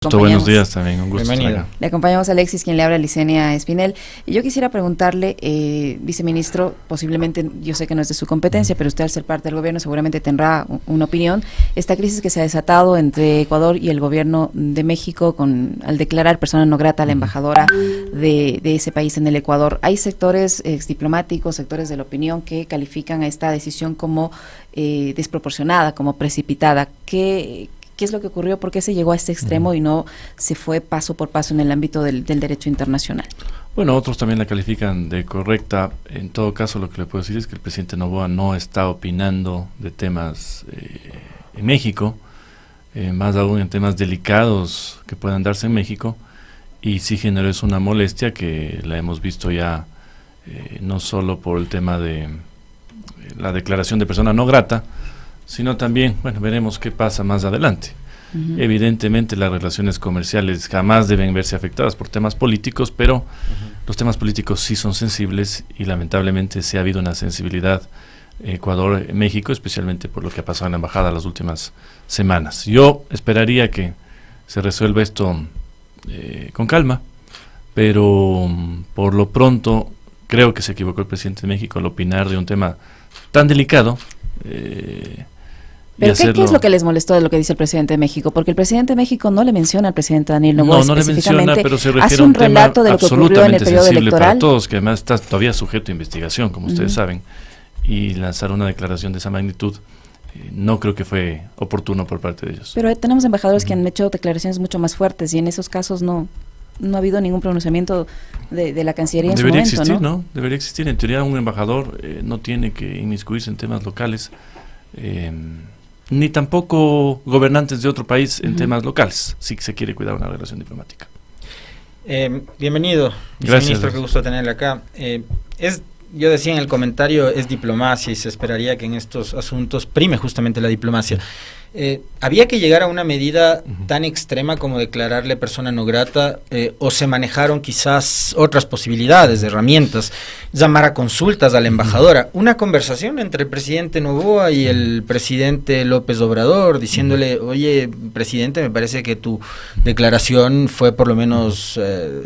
Buenos días también, un gusto estar acá. Le acompañamos a Alexis, quien le habla a Licenia Espinel. Y yo quisiera preguntarle, viceministro, posiblemente, yo sé que no es de su competencia, pero usted al ser parte del gobierno seguramente tendrá una opinión. Esta crisis que se ha desatado entre Ecuador y el gobierno de México al declarar persona no grata a la embajadora de ese país en el Ecuador. Hay sectores diplomáticos, sectores de la opinión que califican a esta decisión como desproporcionada, como precipitada. ¿Qué es lo que ocurrió? ¿Por qué se llegó a este extremo y no se fue paso por paso en el ámbito del derecho internacional? Bueno, otros también la califican de correcta. En todo caso, lo que le puedo decir es que el presidente Noboa no está opinando de temas en México, más aún en temas delicados que puedan darse en México, y sí generó eso una molestia que la hemos visto ya no solo por el tema de la declaración de persona no grata, sino también, bueno, veremos qué pasa más adelante. Evidentemente las relaciones comerciales jamás deben verse afectadas por temas políticos, pero los temas políticos sí son sensibles y lamentablemente sí ha habido una sensibilidad Ecuador-México, especialmente por lo que ha pasado en la embajada las últimas semanas. Yo esperaría que se resuelva esto con calma, pero por lo pronto creo que se equivocó el presidente de México al opinar de un tema tan delicado. ¿Pero qué es lo que les molestó de lo que dice el presidente de México? Porque el presidente de México no le menciona al presidente Daniel Noboa no le menciona, pero se refiere hace a un tema relato de lo que ocurrió en el periodo electoral para todos, que además está todavía sujeto a investigación, como ustedes saben, y lanzar una declaración de esa magnitud no creo que fue oportuno por parte de ellos. Pero tenemos embajadores que han hecho declaraciones mucho más fuertes y en esos casos no ha habido ningún pronunciamiento de la Cancillería en su momento, existir, ¿no? Debería existir. En teoría un embajador no tiene que inmiscuirse en temas locales, ni tampoco gobernantes de otro país en temas locales, si se quiere cuidar una relación diplomática. Bienvenido, viceministro, qué gusto tenerle acá. Yo decía en el comentario, es diplomacia y se esperaría que en estos asuntos prime justamente la diplomacia. ¿Había que llegar a una medida tan extrema como declararle persona no grata o se manejaron quizás otras posibilidades, herramientas, llamar a consultas a la embajadora? Una conversación entre el presidente Noboa y el presidente López Obrador diciéndole, oye, presidente, me parece que tu declaración fue por lo menos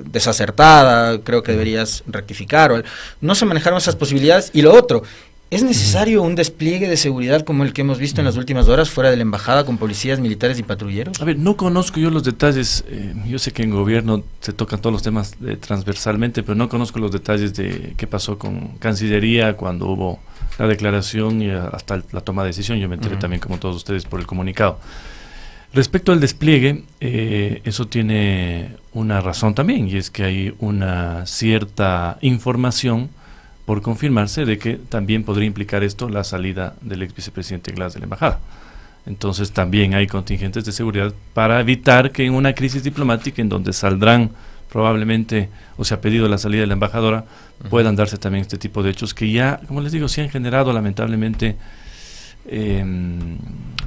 desacertada, creo que deberías rectificar. No se manejaron esas posibilidades. Y lo otro, ¿es necesario un despliegue de seguridad como el que hemos visto en las últimas horas fuera de la embajada con policías, militares y patrulleros? A ver, no conozco yo los detalles, yo sé que en gobierno se tocan todos los temas transversalmente, pero no conozco los detalles de qué pasó con Cancillería cuando hubo la declaración y hasta la toma de decisión. Yo me enteré también, como todos ustedes, por el comunicado. Respecto al despliegue, eso tiene una razón también, y es que hay una cierta información por confirmarse de que también podría implicar esto la salida del ex vicepresidente Glass de la embajada. Entonces también hay contingentes de seguridad para evitar que en una crisis diplomática en donde saldrán probablemente, o se ha pedido la salida de la embajadora, puedan darse también este tipo de hechos que ya, como les digo, se han generado lamentablemente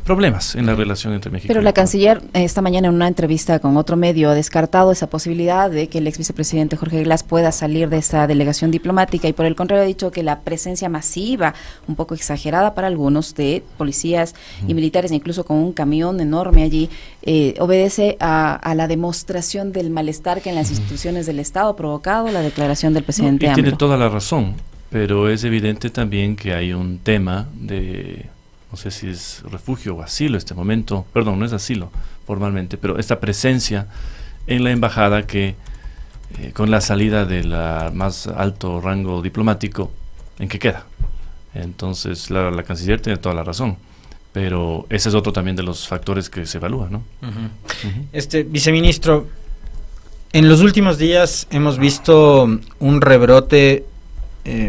problemas en la relación entre México y Pero Ecuador. la canciller esta mañana en una entrevista con otro medio ha descartado esa posibilidad de que el ex vicepresidente Jorge Glass pueda salir de esta delegación diplomática y por el contrario ha dicho que la presencia masiva, un poco exagerada para algunos, de policías y militares, incluso con un camión enorme allí, obedece a la demostración del malestar que en las instituciones del Estado ha provocado la declaración del presidente y AMLO. tiene toda la razón, pero es evidente también que hay un tema de, no sé si es refugio o asilo este momento, perdón, no es asilo formalmente, pero esta presencia en la embajada que con la salida de la más alto rango diplomático, ¿en qué queda? Entonces la canciller tiene toda la razón, pero ese es otro también de los factores que se evalúan, ¿no? Viceministro, en los últimos días hemos visto un rebrote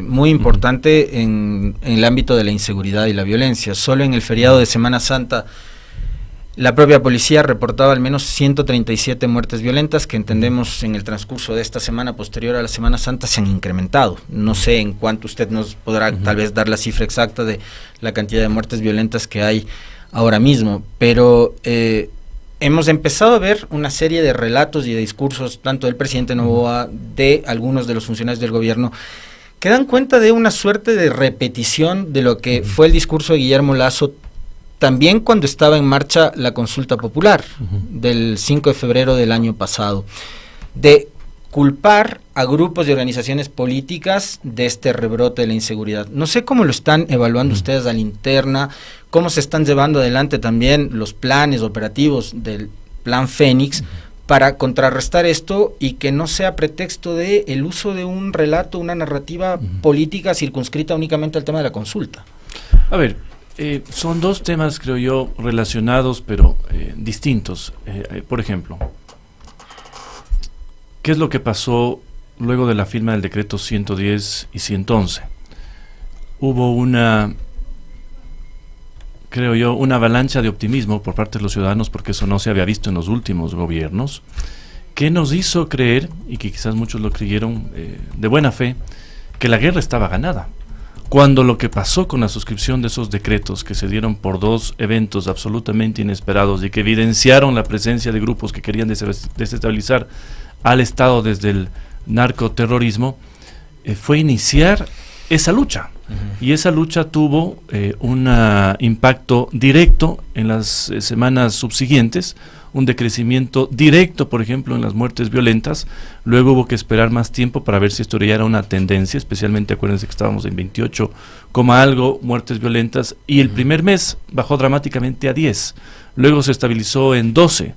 muy importante en el ámbito de la inseguridad y la violencia. Solo en el feriado de Semana Santa la propia policía reportaba al menos 137 muertes violentas que entendemos en el transcurso de esta semana posterior a la Semana Santa se han incrementado. No sé en cuánto usted nos podrá tal vez dar la cifra exacta de la cantidad de muertes violentas que hay ahora mismo, pero hemos empezado a ver una serie de relatos y de discursos tanto del presidente Noboa, de algunos de los funcionarios del gobierno, que dan cuenta de una suerte de repetición de lo que fue el discurso de Guillermo Lasso también cuando estaba en marcha la consulta popular del 5 de febrero del año pasado, de culpar a grupos y organizaciones políticas de este rebrote de la inseguridad. No sé cómo lo están evaluando ustedes a la interna, cómo se están llevando adelante también los planes operativos del Plan Fénix para contrarrestar esto y que no sea pretexto de el uso de un relato, una narrativa política circunscrita únicamente al tema de la consulta. A ver, son dos temas, creo yo, relacionados pero distintos. Por ejemplo, ¿qué es lo que pasó luego de la firma del decreto 110 y 111? Hubo una, creo yo, una avalancha de optimismo por parte de los ciudadanos, porque eso no se había visto en los últimos gobiernos, que nos hizo creer, y que quizás muchos lo creyeron de buena fe, que la guerra estaba ganada. Cuando lo que pasó con la suscripción de esos decretos, que se dieron por dos eventos absolutamente inesperados y que evidenciaron la presencia de grupos que querían desestabilizar al Estado desde el narcoterrorismo, fue iniciar esa lucha. Y esa lucha tuvo un impacto directo en las semanas subsiguientes, un decrecimiento directo, por ejemplo, en las muertes violentas. Luego hubo que esperar más tiempo para ver si esto ya era una tendencia, especialmente acuérdense que estábamos en 28, algo muertes violentas, y el primer mes bajó dramáticamente a 10, luego se estabilizó en 12.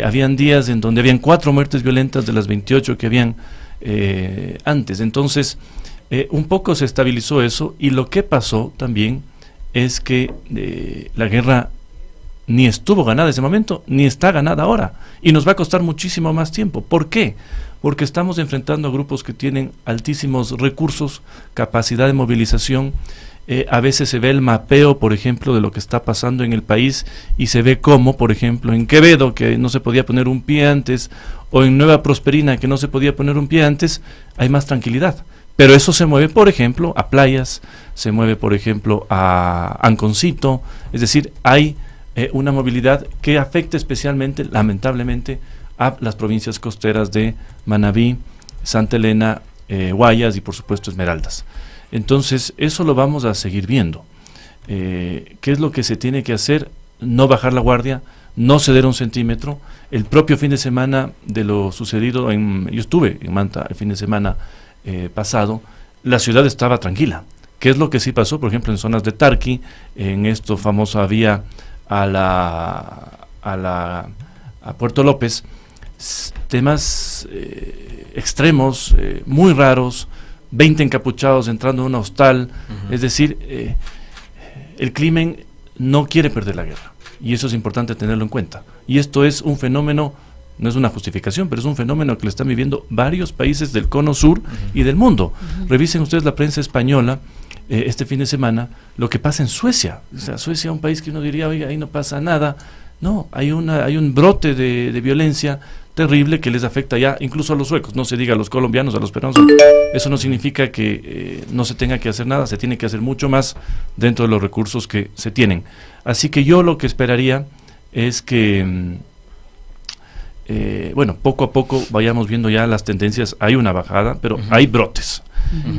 Habían días en donde habían 4 muertes violentas de las 28 que habían antes. Entonces, un poco se estabilizó eso, y lo que pasó también es que la guerra ni estuvo ganada en ese momento, ni está ganada ahora, y nos va a costar muchísimo más tiempo. ¿Por qué? Porque estamos enfrentando a grupos que tienen altísimos recursos, capacidad de movilización. A veces se ve el mapeo, por ejemplo, de lo que está pasando en el país, y se ve cómo, por ejemplo, en Quevedo, que no se podía poner un pie antes, o en Nueva Prosperina, que no se podía poner un pie antes, hay más tranquilidad. Pero eso se mueve, por ejemplo, a Playas, se mueve, por ejemplo, a Anconcito, es decir, hay una movilidad que afecta especialmente, lamentablemente, a las provincias costeras de Manabí, Santa Elena, Guayas y, por supuesto, Esmeraldas. Entonces, eso lo vamos a seguir viendo. ¿Qué es lo que se tiene que hacer? No bajar la guardia, no ceder un centímetro. El propio fin de semana de lo sucedido, yo estuve en Manta el fin de semana pasado, la ciudad estaba tranquila. ¿Qué es lo que sí pasó? Por ejemplo, en zonas de Tarqui, en esto famosa vía a Puerto López, temas extremos, muy raros, 20 encapuchados entrando en un hostal. Es decir, el crimen no quiere perder la guerra, y eso es importante tenerlo en cuenta. Y esto es un fenómeno, no es una justificación, pero es un fenómeno que lo están viviendo varios países del cono sur y del mundo. Revisen ustedes la prensa española este fin de semana, lo que pasa en Suecia. O sea, Suecia, un país que uno diría, oiga, ahí no pasa nada. No, hay un brote de violencia terrible que les afecta ya incluso a los suecos, no se diga a los colombianos, a los peruanos. Eso no significa que no se tenga que hacer nada, se tiene que hacer mucho más dentro de los recursos que se tienen. Así que yo lo que esperaría es que bueno, poco a poco vayamos viendo ya las tendencias. Hay una bajada, pero hay brotes.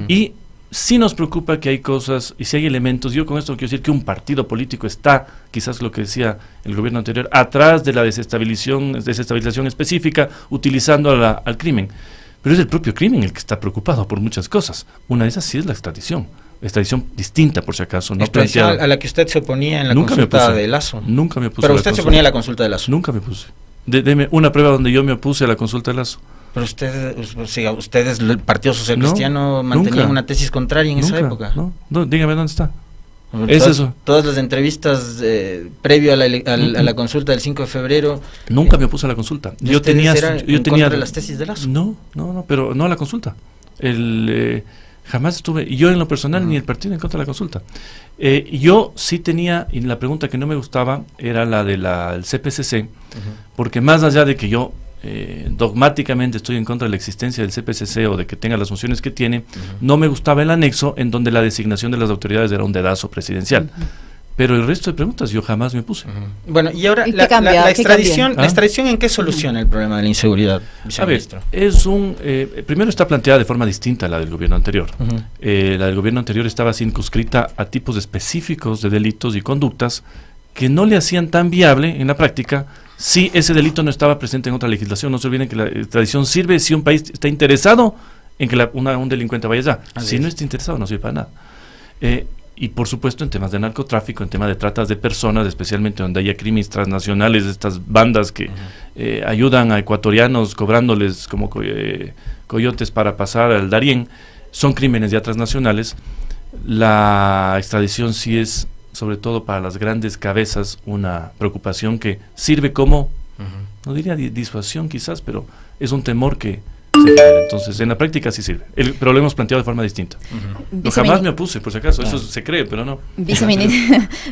Y sí nos preocupa que hay cosas, y si hay elementos, yo con esto quiero decir que un partido político está, quizás lo que decía el gobierno anterior, atrás de la desestabilización específica, utilizando al crimen. Pero es el propio crimen el que está preocupado por muchas cosas. Una de esas sí es la extradición distinta, por si acaso, no planteada. A la que usted se oponía en la consulta de Lazo. Nunca me puse. Pero usted se oponía a la consulta de Lazo. Nunca me puse. Deme una prueba donde yo me opuse a la consulta de Lazo. Pero ustedes, el Partido Social Cristiano, mantenían una tesis contraria en esa época. No, dígame dónde está. Todas las entrevistas previo a la consulta del 5 de febrero. Nunca me opuse a la consulta. Yo tenía contra de las tesis de Lazo. No, pero no a la consulta. Jamás estuve, y yo en lo personal ni el partido en contra de la consulta. Yo sí tenía, y la pregunta que no me gustaba era la del CPCC, porque más allá de que yo dogmáticamente estoy en contra de la existencia del CPCC o de que tenga las funciones que tiene, no me gustaba el anexo en donde la designación de las autoridades era un dedazo presidencial. Pero el resto de preguntas yo jamás me puse. Bueno, y ahora la extradición, ¿en qué soluciona el problema de la inseguridad, viceministro? A ver, primero está planteada de forma distinta a la del gobierno anterior. La del gobierno anterior estaba circunscrita a tipos específicos de delitos y conductas que no le hacían tan viable en la práctica si ese delito no estaba presente en otra legislación. No se olviden que la extradición sirve si un país está interesado en que un delincuente vaya allá. Si no está interesado, no sirve para nada. Y por supuesto en temas de narcotráfico, en temas de tratas de personas, especialmente donde haya crímenes transnacionales, estas bandas que ayudan a ecuatorianos cobrándoles como coyotes para pasar al Darién, son crímenes ya transnacionales. La extradición sí es, sobre todo para las grandes cabezas, una preocupación que sirve como, no diría disuasión quizás, pero es un temor que se genera. Entonces, en la práctica sí sirve, pero lo hemos planteado de forma distinta. No, jamás me opuse, por si acaso, eso se cree, pero no.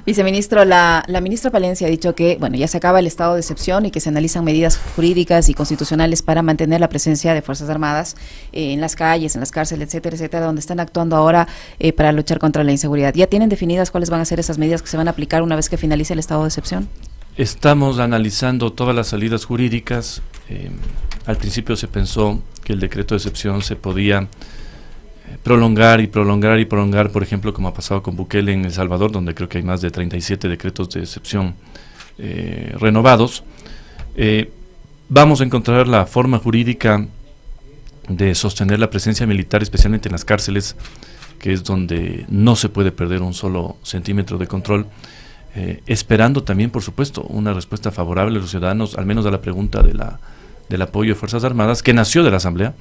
Viceministro, la ministra Palencia ha dicho que, bueno, ya se acaba el estado de excepción y que se analizan medidas jurídicas y constitucionales para mantener la presencia de Fuerzas Armadas en las calles, en las cárceles, etcétera, etcétera, donde están actuando ahora para luchar contra la inseguridad. ¿Ya tienen definidas cuáles van a ser esas medidas que se van a aplicar una vez que finalice el estado de excepción? Estamos analizando todas las salidas jurídicas. Al principio se pensó que el decreto de excepción se podía prolongar, por ejemplo, como ha pasado con Bukele en El Salvador, donde creo que hay más de 37 decretos de excepción renovados. Vamos a encontrar la forma jurídica de sostener la presencia militar, especialmente en las cárceles, que es donde no se puede perder un solo centímetro de control. Esperando también, por supuesto, una respuesta favorable de los ciudadanos, al menos a la pregunta del apoyo de Fuerzas Armadas, que nació de la Asamblea,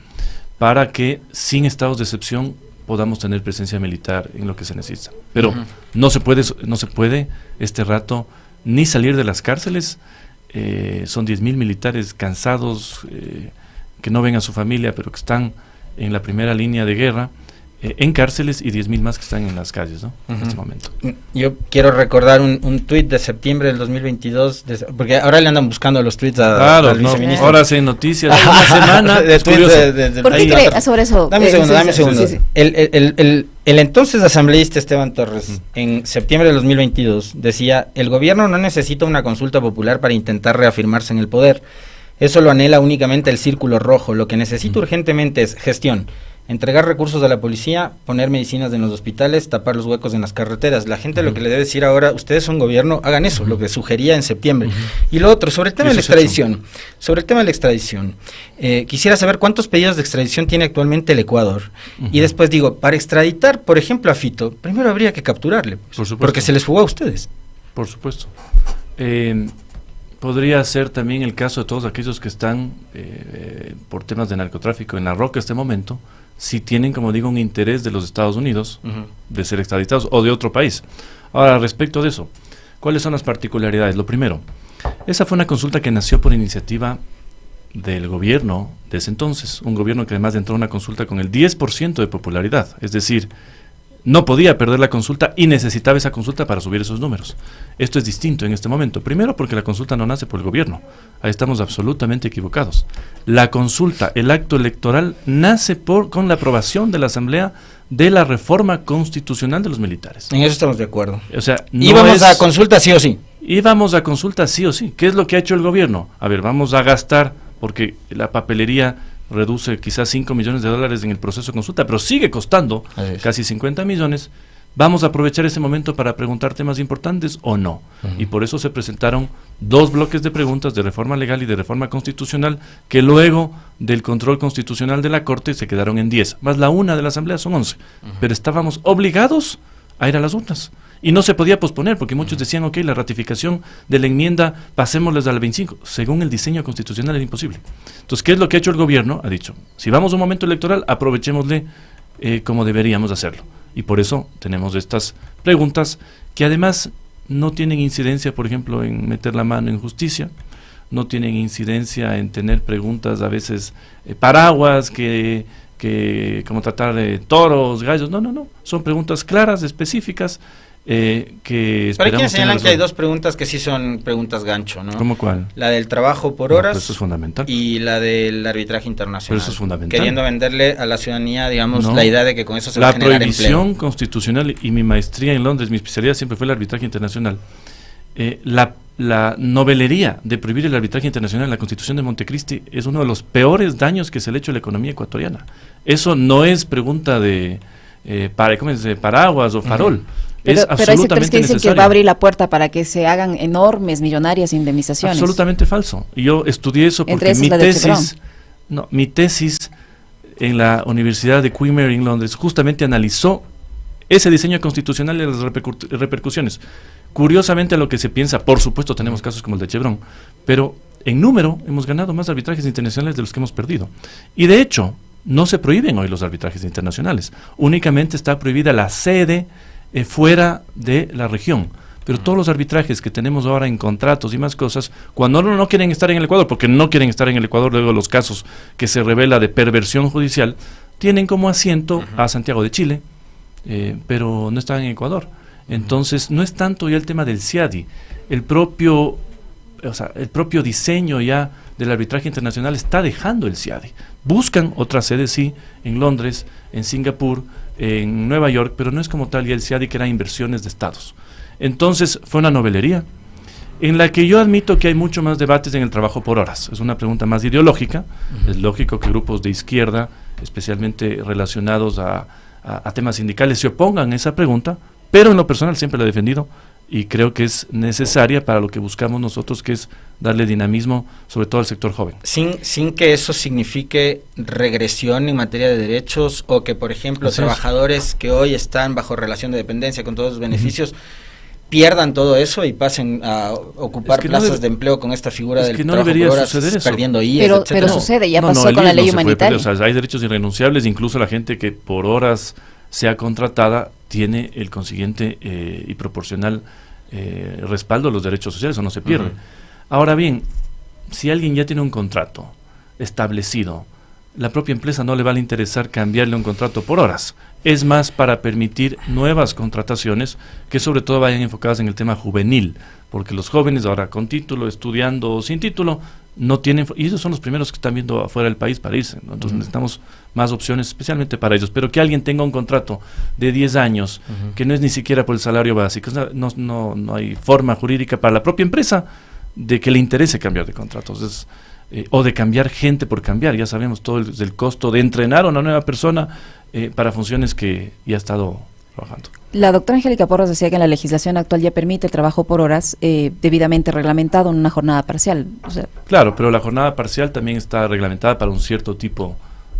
para que sin estados de excepción podamos tener presencia militar en lo que se necesita. Pero no se puede este rato ni salir de las cárceles. Son 10.000 militares cansados, que no ven a su familia, pero que están en la primera línea de guerra, en cárceles, y 10.000 más que están en las calles, ¿no? En este momento. Yo quiero recordar un tuit de septiembre del 2022, porque ahora le andan buscando los tuits al viceministro. Ahora se noticias de una semana. ¿Por qué cree sobre eso? Dame un segundo. Sí. El entonces asambleísta Esteban Torres, en septiembre del 2022, decía: el gobierno no necesita una consulta popular para intentar reafirmarse en el poder. Eso lo anhela únicamente el círculo rojo. Lo que necesita urgentemente es gestión. Entregar recursos a la policía, poner medicinas en los hospitales, tapar los huecos en las carreteras. La gente lo que le debe decir ahora: ustedes son gobierno, hagan eso, lo que sugería en septiembre. Y lo otro, sobre el tema de la extradición, quisiera saber cuántos pedidos de extradición tiene actualmente el Ecuador. Y después digo, para extraditar, por ejemplo, a Fito, primero habría que capturarle, porque se les fugó a ustedes. Por supuesto. Podría ser también el caso de todos aquellos que están por temas de narcotráfico en la roca este momento, si tienen, como digo, un interés de los Estados Unidos de ser extraditados o de otro país. Ahora, respecto de eso, ¿cuáles son las particularidades? Lo primero, esa fue una consulta que nació por iniciativa del gobierno de ese entonces, un gobierno que además entró a una consulta con el 10% de popularidad, es decir, no podía perder la consulta y necesitaba esa consulta para subir esos números. Esto es distinto en este momento. Primero, porque la consulta no nace por el gobierno. Ahí estamos absolutamente equivocados. La consulta, el acto electoral, nace con la aprobación de la Asamblea de la reforma constitucional de los militares. En eso estamos de acuerdo. O sea, íbamos a consulta sí o sí. Íbamos a consulta sí o sí. ¿Qué es lo que ha hecho el gobierno? A ver, vamos a gastar, porque la papelería reduce quizás $5 millones en el proceso de consulta, pero sigue costando casi 50 millones. ¿Vamos a aprovechar ese momento para preguntar temas importantes o no? Y por eso se presentaron 2 bloques de preguntas de reforma legal y de reforma constitucional, que luego del control constitucional de la Corte se quedaron en 10, más la una de la Asamblea, son 11. Pero estábamos obligados a ir a las urnas. Y no se podía posponer, porque muchos decían, ok, la ratificación de la enmienda, pasémosles al 25. Según el diseño constitucional era imposible. Entonces, ¿qué es lo que ha hecho el gobierno? Ha dicho, si vamos a un momento electoral, aprovechémosle como deberíamos hacerlo. Y por eso tenemos estas preguntas que además no tienen incidencia, por ejemplo, en meter la mano en justicia, no tienen incidencia en tener preguntas a veces paraguas, que como tratar de toros, gallos. No. Son preguntas claras, específicas, que esperamos. Pero hay quienes señalan que hay 2 preguntas que sí son preguntas gancho, ¿no? ¿Cómo cuál? La del trabajo por horas. Eso es fundamental. Y la del arbitraje internacional. Pero eso es fundamental. Queriendo venderle a la ciudadanía, digamos, la idea de que con eso se va a generar empleo. La prohibición constitucional, y mi maestría en Londres, mi especialidad siempre fue el arbitraje internacional. La novelería de prohibir el arbitraje internacional en la Constitución de Montecristi es uno de los peores daños que se le ha hecho a la economía ecuatoriana. Eso no es pregunta de paraguas o farol. Pero hay sectores absolutamente que dicen necesaria. que va a abrir la puerta para que se hagan enormes, millonarias indemnizaciones. Absolutamente falso. Y yo estudié eso Entre porque esas la de Chevron. mi tesis en la Universidad de Queen Mary en Londres justamente analizó ese diseño constitucional y las repercusiones. Curiosamente, lo que se piensa, por supuesto tenemos casos como el de Chevron, pero en número hemos ganado más arbitrajes internacionales de los que hemos perdido. Y de hecho, no se prohíben hoy los arbitrajes internacionales. Únicamente está prohibida la sede fuera de la región. Pero todos los arbitrajes que tenemos ahora en contratos y más cosas, cuando no quieren estar en el Ecuador, porque no quieren estar en el Ecuador, luego los casos que se revela de perversión judicial, tienen como asiento a Santiago de Chile, pero no están en Ecuador. Entonces, no es tanto ya el tema del CIADI, el propio diseño ya del arbitraje internacional está dejando el CIADI. Buscan otras sedes, sí, en Londres, en Singapur, en Nueva York, pero no es como tal ya el CIADI, que eran inversiones de estados. Entonces, fue una novelería en la que yo admito que hay mucho más debates en el trabajo por horas. Es una pregunta más ideológica. Es lógico que grupos de izquierda, especialmente relacionados a temas sindicales, se opongan a esa pregunta, pero en lo personal siempre la he defendido y creo que es necesaria para lo que buscamos nosotros, que es darle dinamismo, sobre todo al sector joven. Sin que eso signifique regresión en materia de derechos, o que, por ejemplo, trabajadores que hoy están bajo relación de dependencia con todos los beneficios, pierdan todo eso y pasen a ocupar plazas de empleo con esta figura del trabajo por horas, perdiendo IES, pero sucede, ya pasó con la ley humanitaria. Hay derechos irrenunciables, incluso la gente que por horas sea contratada tiene el consiguiente y proporcional respaldo a los derechos sociales, o no se pierde. Ahora bien, si alguien ya tiene un contrato establecido, la propia empresa no le va a interesar cambiarle un contrato por horas. Es más para permitir nuevas contrataciones que sobre todo vayan enfocadas en el tema juvenil, porque los jóvenes ahora con título, estudiando o sin título, no tienen, y ellos son los primeros que están viendo afuera del país para irse, ¿no? Entonces necesitamos más opciones, especialmente para ellos. Pero que alguien tenga un contrato de 10 años, que no es ni siquiera por el salario básico, no hay forma jurídica para la propia empresa de que le interese cambiar de contratos. O de cambiar gente por cambiar. Ya sabemos todo el costo de entrenar a una nueva persona para funciones que ya ha estado trabajando. La doctora Angélica Porras decía que en la legislación actual ya permite el trabajo por horas debidamente reglamentado en una jornada parcial. O sea, claro, pero la jornada parcial también está reglamentada para un cierto tipo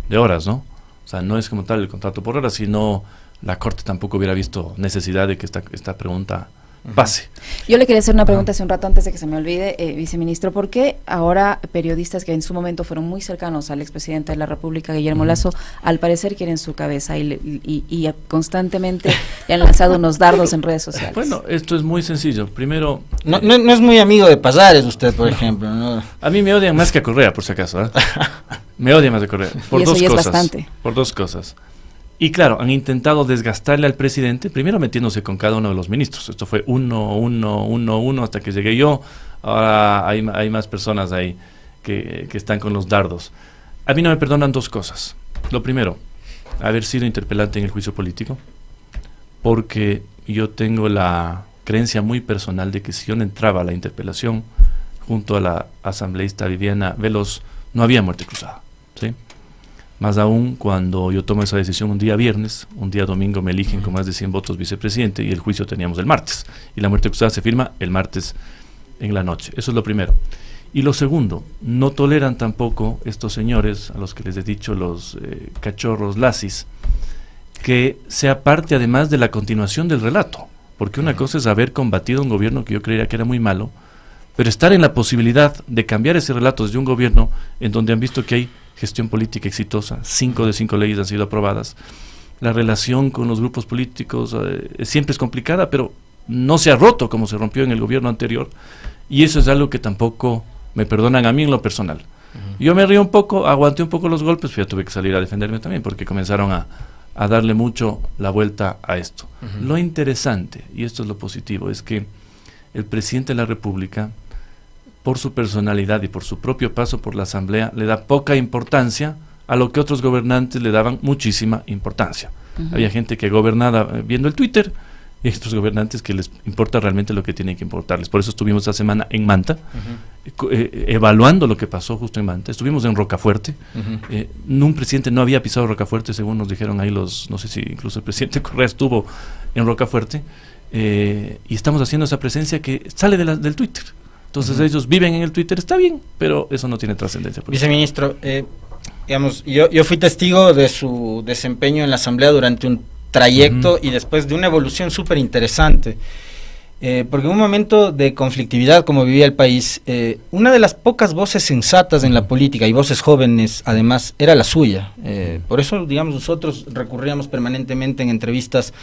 de horas, ¿no? O sea, no es como tal el contrato por horas, sino la Corte tampoco hubiera visto necesidad de que esta pregunta pase. Yo le quería hacer una pregunta hace un rato antes de que se me olvide, viceministro. ¿Por qué ahora periodistas que en su momento fueron muy cercanos al expresidente de la República, Guillermo Lasso, al parecer quieren su cabeza y constantemente le han lanzado unos dardos en redes sociales? Bueno, esto es muy sencillo. Primero... No es muy amigo de Pazares usted, por ejemplo, ¿no? A mí me odian más que a Correa, por si acaso, ¿eh? Me odian más de Correa. Por dos cosas. Bastante. Por dos cosas. Y claro, han intentado desgastarle al presidente, primero metiéndose con cada uno de los ministros. Esto fue uno, hasta que llegué yo. Ahora hay más personas ahí que están con los dardos. A mí no me perdonan dos cosas. Lo primero, haber sido interpelante en el juicio político, porque yo tengo la creencia muy personal de que si yo no entraba a la interpelación junto a la asambleísta Viviana Veloz, no había muerte cruzada, ¿sí? Más aún cuando yo tomo esa decisión un día viernes, un día domingo me eligen con más de 100 votos vicepresidente y el juicio teníamos el martes. Y la muerte cruzada se firma el martes en la noche. Eso es lo primero. Y lo segundo, no toleran tampoco estos señores, a los que les he dicho los cachorros lazis, que sea parte además de la continuación del relato. Porque una cosa es haber combatido un gobierno que yo creía que era muy malo, pero estar en la posibilidad de cambiar ese relato desde un gobierno en donde han visto que hay gestión política exitosa, 5 de 5 leyes han sido aprobadas, la relación con los grupos políticos siempre es complicada, pero no se ha roto como se rompió en el gobierno anterior, y eso es algo que tampoco me perdonan a mí en lo personal. Yo me río un poco, aguanté un poco los golpes, pero ya tuve que salir a defenderme también, porque comenzaron a darle mucho la vuelta a esto. Lo interesante, y esto es lo positivo, es que el presidente de la República, por su personalidad y por su propio paso por la Asamblea, le da poca importancia a lo que otros gobernantes le daban muchísima importancia. Había gente que gobernaba viendo el Twitter y otros gobernantes que les importa realmente lo que tiene que importarles. Por eso estuvimos esta semana en Manta, evaluando lo que pasó justo en Manta. Estuvimos en Rocafuerte. Un presidente no había pisado Rocafuerte, según nos dijeron ahí no sé si incluso el presidente Correa estuvo en Rocafuerte. y estamos haciendo esa presencia que sale del Twitter. Entonces ellos viven en el Twitter, está bien, pero eso no tiene trascendencia. Viceministro, digamos, yo fui testigo de su desempeño en la Asamblea durante un trayecto y después de una evolución súper interesante. Porque en un momento de conflictividad como vivía el país, una de las pocas voces sensatas en la política, y voces jóvenes además, era la suya. Por eso, digamos, nosotros recurríamos permanentemente en entrevistas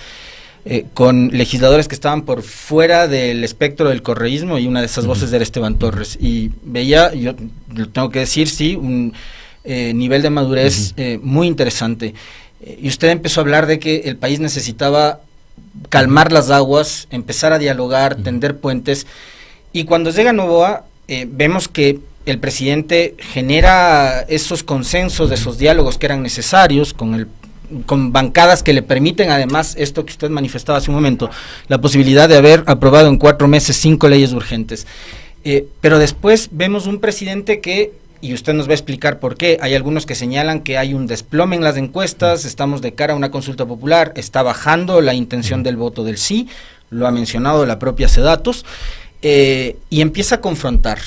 con legisladores que estaban por fuera del espectro del correísmo, y una de esas voces era Esteban Torres. Y veía, yo lo tengo que decir, sí, un nivel de madurez muy interesante. Y usted empezó a hablar de que el país necesitaba calmar las aguas, empezar a dialogar, tender puentes, y cuando llega Noboa vemos que el presidente genera esos consensos, esos diálogos que eran necesarios con bancadas que le permiten, además, esto que usted manifestaba hace un momento, la posibilidad de haber aprobado en 4 meses 5 leyes urgentes. Pero después vemos un presidente que, y usted nos va a explicar por qué, hay algunos que señalan que hay un desplome en las encuestas, estamos de cara a una consulta popular, está bajando la intención del voto del sí, lo ha mencionado la propia Sedatos, y empieza a confrontar,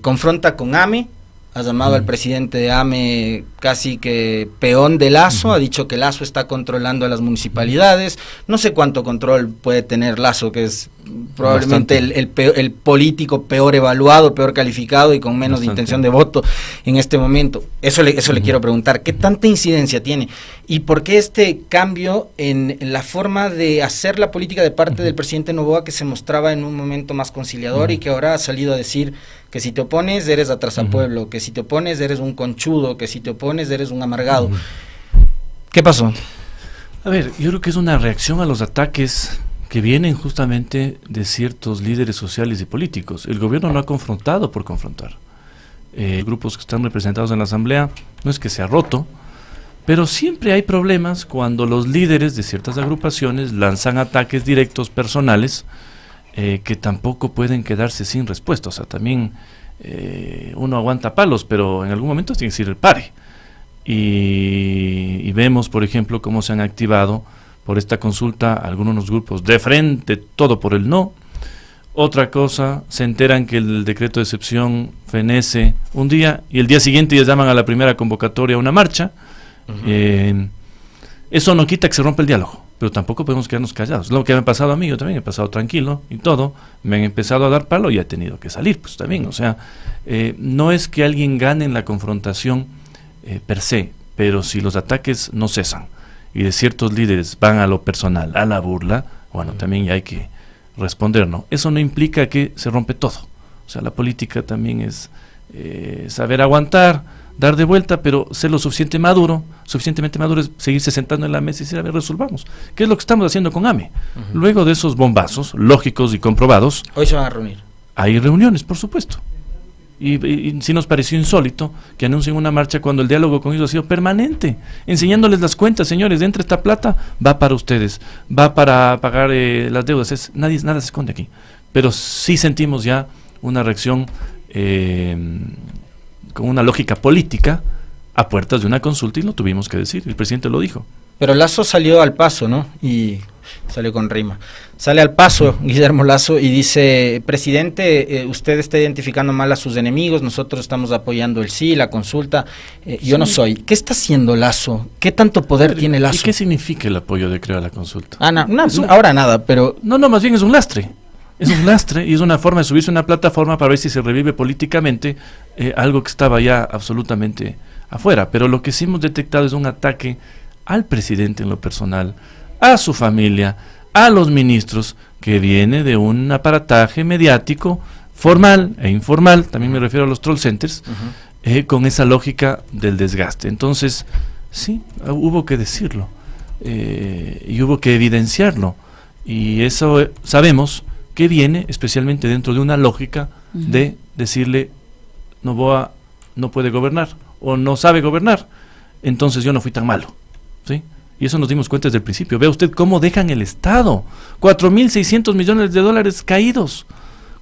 confronta con AME, ha llamado al presidente de AME casi que peón de Lasso, ha dicho que Lasso está controlando a las municipalidades, no sé cuánto control puede tener Lasso, que es probablemente el político peor evaluado, peor calificado y con menos intención de voto en este momento. Eso le quiero preguntar, ¿qué tanta incidencia tiene? ¿Y por qué este cambio en la forma de hacer la política de parte del presidente Noboa, que se mostraba en un momento más conciliador y que ahora ha salido a decir que si te opones eres atrasapueblo, que si te opones eres un conchudo, que si te opones eres un amargado? ¿Qué pasó? A ver, yo creo que es una reacción a los ataques que vienen justamente de ciertos líderes sociales y políticos. El gobierno no ha confrontado por confrontar. Grupos que están representados en la Asamblea, no es que se ha roto, pero siempre hay problemas cuando los líderes de ciertas agrupaciones lanzan ataques directos personales que tampoco pueden quedarse sin respuesta. O sea, también uno aguanta palos, pero en algún momento tiene que decir el pare. Y vemos, por ejemplo, cómo se han activado por esta consulta algunos grupos de frente, todo por el no. Otra cosa, se enteran que el decreto de excepción fenece un día y el día siguiente ya llaman a la primera convocatoria a una marcha. Eso no quita que se rompa el diálogo, pero tampoco podemos quedarnos callados. Lo que me ha pasado a mí, yo también he pasado tranquilo y todo, me han empezado a dar palo y he tenido que salir, pues también. O sea, no es que alguien gane en la confrontación per se, pero si los ataques no cesan y de ciertos líderes van a lo personal, a la burla, bueno, también ya hay que responder, ¿no? Eso no implica que se rompe todo. O sea, la política también es saber aguantar, dar de vuelta, pero ser lo suficientemente maduro es seguirse sentando en la mesa y decir, a ver, resolvamos. ¿Qué es lo que estamos haciendo con AME? Luego de esos bombazos lógicos y comprobados, hoy se van a reunir. Hay reuniones, por supuesto. Y sí nos pareció insólito que anuncien una marcha cuando el diálogo con ellos ha sido permanente, enseñándoles las cuentas, señores, entre esta plata va para ustedes, va para pagar las deudas, nada se esconde aquí. Pero sí sentimos ya una reacción con una lógica política a puertas de una consulta, y lo tuvimos que decir, el presidente lo dijo. Pero Lasso salió al paso, ¿no? Y salió con rima. Sale al paso Guillermo Lasso y dice, presidente, usted está identificando mal a sus enemigos, nosotros estamos apoyando el sí, la consulta, yo no soy. ¿Qué está haciendo Lasso? ¿Qué tanto poder tiene Lasso? ¿Y qué significa el apoyo de Creo a la consulta? Ahora nada, pero... No, más bien es un lastre. Es un lastre y es una forma de subirse a una plataforma para ver si se revive políticamente algo que estaba ya absolutamente afuera. Pero lo que sí hemos detectado es un ataque al presidente en lo personal, a su familia, a los ministros, que viene de un aparataje mediático formal e informal, también me refiero a los troll centers, con esa lógica del desgaste. Entonces, sí, hubo que decirlo y hubo que evidenciarlo, y eso sabemos que viene especialmente dentro de una lógica de decirle, Noboa no puede gobernar o no sabe gobernar, entonces yo no fui tan malo, ¿sí? Y eso nos dimos cuenta desde el principio. Vea usted cómo dejan el Estado, 4.600 millones de dólares caídos,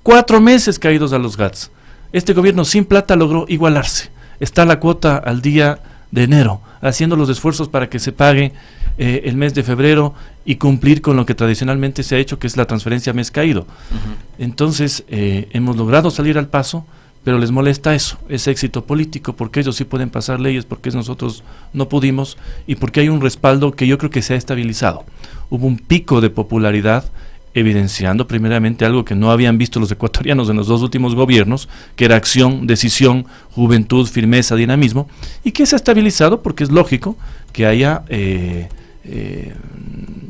4 meses caídos a los GATS. Este gobierno sin plata logró igualarse. Está la cuota al día de enero haciendo los esfuerzos para que se pague el mes de febrero y cumplir con lo que tradicionalmente se ha hecho, que es la transferencia mes caído. Entonces, hemos logrado salir al paso, pero les molesta eso, ese éxito político, porque ellos sí pueden pasar leyes, porque nosotros no pudimos, y porque hay un respaldo que yo creo que se ha estabilizado. Hubo un pico de popularidad, evidenciando primeramente algo que no habían visto los ecuatorianos en los 2 últimos gobiernos, que era acción, decisión, juventud, firmeza, dinamismo, y que se ha estabilizado porque es lógico que haya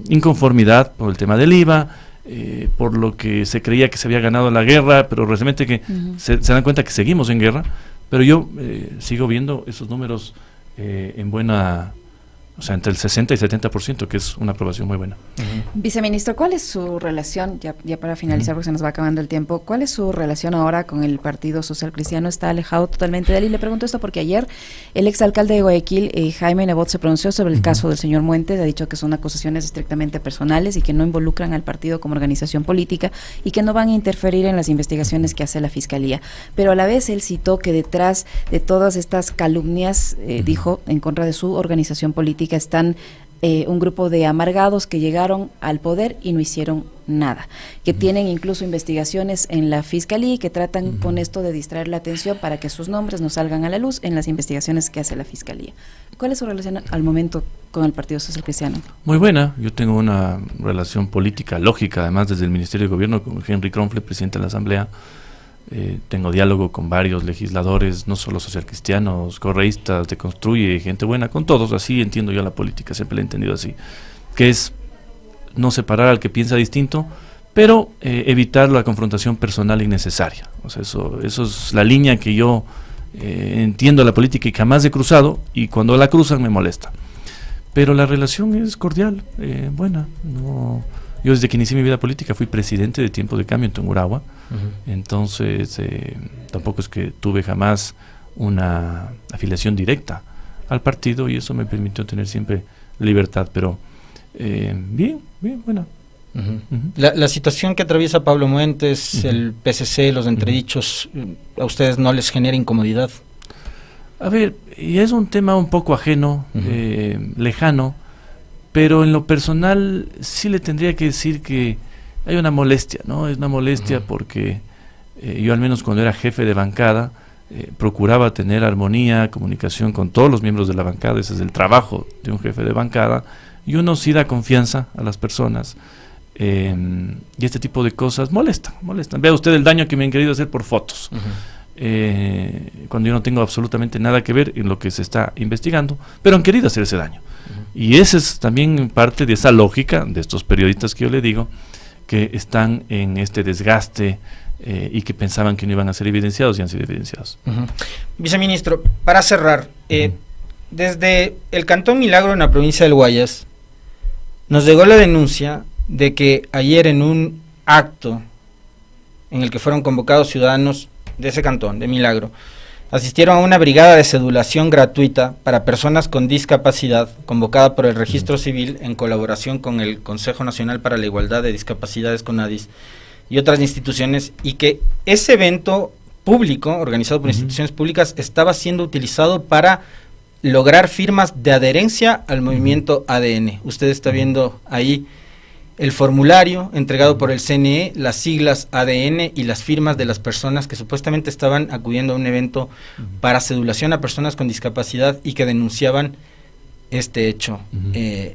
inconformidad por el tema del IVA, por lo que se creía que se había ganado la guerra, pero realmente que se dan cuenta que seguimos en guerra, pero yo sigo viendo esos números en buena... O sea, entre el 60 y 70%, que es una aprobación muy buena. Viceministro, ¿cuál es su relación, ya para finalizar, porque se nos va acabando el tiempo, cuál es su relación ahora con el Partido Social Cristiano? ¿Está alejado totalmente de él? Y le pregunto esto porque ayer el exalcalde de Guayaquil, Jaime Nebot, se pronunció sobre el caso del señor Muentes, ha dicho que son acusaciones estrictamente personales y que no involucran al partido como organización política y que no van a interferir en las investigaciones que hace la Fiscalía. Pero a la vez él citó que detrás de todas estas calumnias, dijo, en contra de su organización política, están un grupo de amargados que llegaron al poder y no hicieron nada, que tienen incluso investigaciones en la Fiscalía y que tratan con esto de distraer la atención para que sus nombres no salgan a la luz en las investigaciones que hace la Fiscalía. ¿Cuál es su relación al momento con el Partido Social Cristiano? Muy buena, yo tengo una relación política lógica, además desde el Ministerio de Gobierno con Henry Kronfle, presidente de la Asamblea. Tengo diálogo con varios legisladores, no solo socialcristianos, correístas, de Construye, gente buena, con todos. Así entiendo yo la política, siempre la he entendido así, que es no separar al que piensa distinto, pero evitar la confrontación personal innecesaria. O sea, eso es la línea que yo entiendo la política y jamás he cruzado, y cuando la cruzan me molesta. Pero la relación es cordial, buena. No, yo desde que inicié mi vida política fui presidente de Tiempo de Cambio en Tungurahua. Entonces tampoco es que tuve jamás una afiliación directa al partido, y eso me permitió tener siempre libertad, pero bien, buena. La situación que atraviesa Pablo Muentes, el PCC, los entredichos, ¿a ustedes no les genera incomodidad? A ver, y es un tema un poco ajeno, lejano, pero en lo personal sí le tendría que decir que hay una molestia, ¿no? Es una molestia porque yo, al menos cuando era jefe de bancada, procuraba tener armonía, comunicación con todos los miembros de la bancada. Ese es el trabajo de un jefe de bancada, y uno sí da confianza a las personas, y este tipo de cosas molestan. Vea usted el daño que me han querido hacer por fotos, cuando yo no tengo absolutamente nada que ver en lo que se está investigando, pero han querido hacer ese daño. Y ese es también parte de esa lógica de estos periodistas que yo le digo, que están en este desgaste y que pensaban que no iban a ser evidenciados y han sido evidenciados. Viceministro, para cerrar, desde el Cantón Milagro en la provincia del Guayas nos llegó la denuncia de que ayer en un acto en el que fueron convocados ciudadanos de ese cantón, de Milagro, asistieron a una brigada de cedulación gratuita para personas con discapacidad, convocada por el Registro Civil en colaboración con el Consejo Nacional para la Igualdad de Discapacidades, CONADIS, y otras instituciones, y que ese evento público, organizado por instituciones públicas, estaba siendo utilizado para lograr firmas de adherencia al movimiento ADN. Usted está viendo ahí el formulario entregado por el CNE, las siglas ADN y las firmas de las personas que supuestamente estaban acudiendo a un evento para cedulación a personas con discapacidad y que denunciaban este hecho.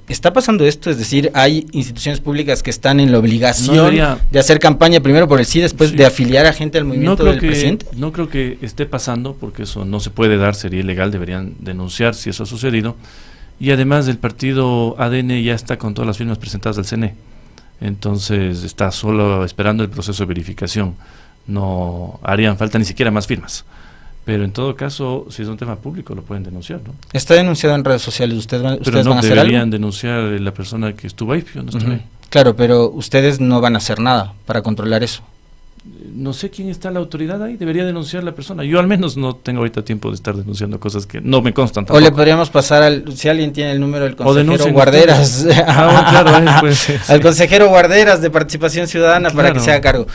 ¿Está pasando esto? Es decir, ¿hay instituciones públicas que están en la obligación de hacer campaña primero por el sí, después de afiliar a gente al movimiento del presidente? No creo que esté pasando, porque eso no se puede dar, sería ilegal, deberían denunciar si eso ha sucedido. Y además el partido ADN ya está con todas las firmas presentadas al CNE. Entonces está solo esperando el proceso de verificación. No harían falta ni siquiera más firmas. Pero en todo caso, si es un tema público, lo pueden denunciar, ¿no? Está denunciado en redes sociales. ¿Ustedes van a hacer algo? Pero no deberían denunciar la persona que estuvo ahí. Yo no estuve ahí. Claro, pero ustedes no van a hacer nada para controlar eso. no sé quién está la autoridad ahí, debería denunciar la persona. Yo al menos no tengo ahorita tiempo de estar denunciando cosas que no me constan tampoco. O le podríamos pasar si alguien tiene el número del consejero Guarderas, pues, al consejero Guarderas de Participación Ciudadana, para que se haga cargo.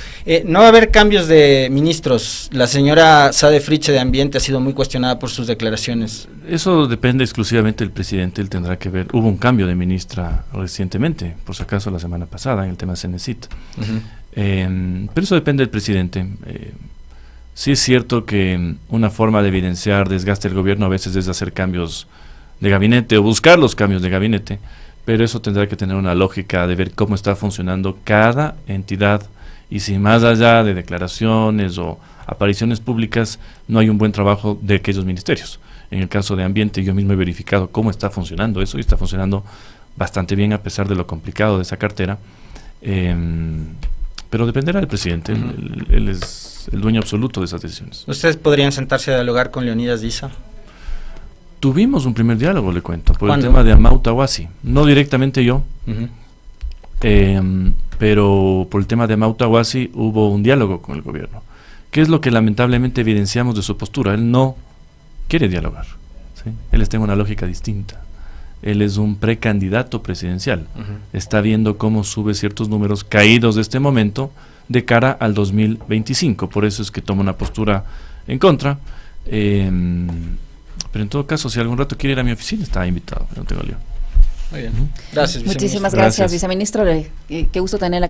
No va a haber cambios de ministros. La señora Sade Fritzsche de Ambiente ha sido muy cuestionada por sus declaraciones. Eso depende exclusivamente del presidente, él tendrá que ver. Hubo un cambio de ministra recientemente, por si acaso la semana pasada, en el tema Cenecit. Pero eso depende del presidente. Sí es cierto que una forma de evidenciar desgaste del gobierno a veces es hacer cambios de gabinete o buscar los cambios de gabinete, pero eso tendrá que tener una lógica de ver cómo está funcionando cada entidad, y si más allá de declaraciones o apariciones públicas no hay un buen trabajo de aquellos ministerios. En el caso de Ambiente yo mismo he verificado cómo está funcionando eso, y está funcionando bastante bien a pesar de lo complicado de esa cartera. Pero dependerá del presidente, él es el dueño absoluto de esas decisiones. ¿Ustedes podrían sentarse a dialogar con Leonidas Diza? Tuvimos un primer diálogo, le cuento, por ¿Cuándo? el tema de Amauta Huasi. No directamente yo, pero por el tema de Amauta Huasi hubo un diálogo con el gobierno. ¿Qué es lo que lamentablemente evidenciamos de su postura? Él no quiere dialogar, ¿sí? Él está en una lógica distinta. Él es un precandidato presidencial. Está viendo cómo sube ciertos números caídos de este momento de cara al 2025. Por eso es que toma una postura en contra. Pero en todo caso, si algún rato quiere ir a mi oficina, está invitado. No tengo lío. Muy bien. Gracias, Muchísimas viceministro. gracias, viceministro. Qué gusto tenerla.